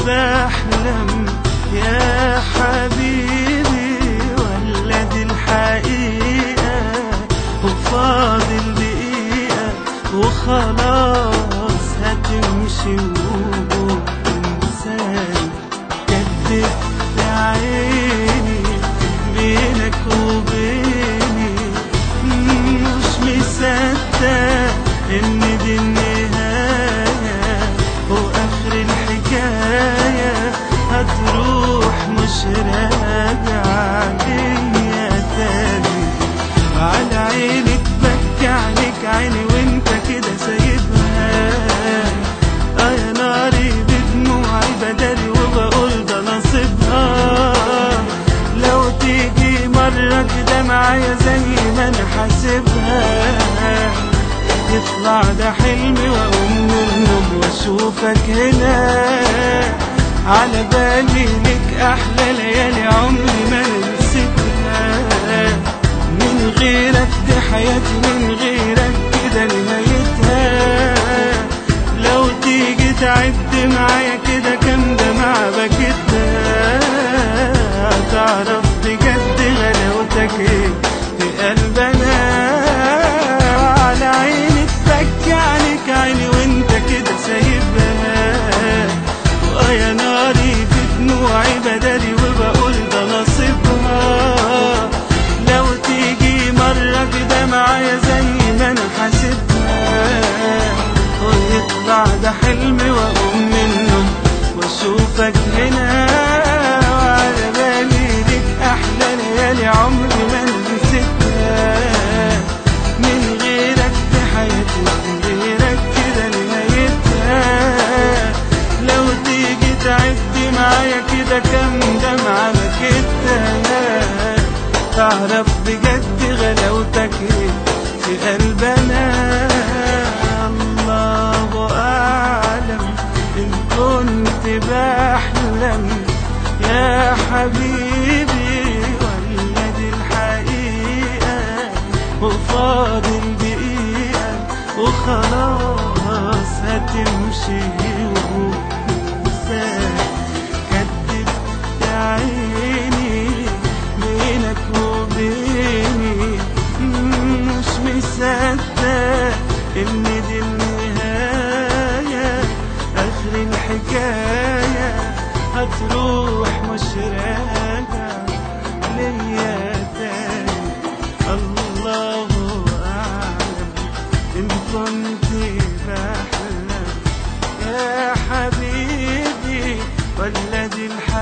بحلم يا حبيبي ولا دي الحقيقة وفاضل دقيقة وخلاص هتمشي وتنساني؟ كدبت عيني بينك وبيني مش مصدق ان دي النهاية واخر الحكاية هتروح مش راجعة ليا تاني. وعلى عينك بكي عليك عيني وانت كده سايبها، يا ناري بدموعي بداري وبقول ده نصيبها. لو تيجي مرة كده معايا زي ما انا حاسبها يطلع ده حلمي واقوم من النوم واشوفك هنا. على بالي لك احلى ليالي عمري ما نسيتها. من غيرك دي حياتي من غيرك كده نهايتها. لو تيجي تعد معايا كده كام دمعة بكتها هتعرف بجد غلاوتك ايه في قلبنا. على عيني تبكي عليك عيني وانت كده سايبها، ويا ناري في دموعي بداري وبقول ده نصيبها. لو تيجي مرة كده معايا زي ما انا حاسبها ويطلع ده حلمي واقوم منه واشوفك هنا. وعلى بالي ليك احلى ليالي عمري ما نسيتها. من غيرك في حياتي من غيرك كده نهايتها. لو تيجي تعدي معايا كده كام دمعة بكتها تعرف بجد غلاوتك ايه في قلبنا. الله أعلم إن كنت بحلم يا حبيبي ولا دي الحقيقة وفاضل دقيقة وخلاص هتمشي وتنساني. كدبت عيني بينك وبيني مش مصدق ان دي النهاية اخر الحكاية هتروح مش راجعة ليا تاني. الله اعلم ان كنت بحلم يا حبيبي ولا دي الحقيقة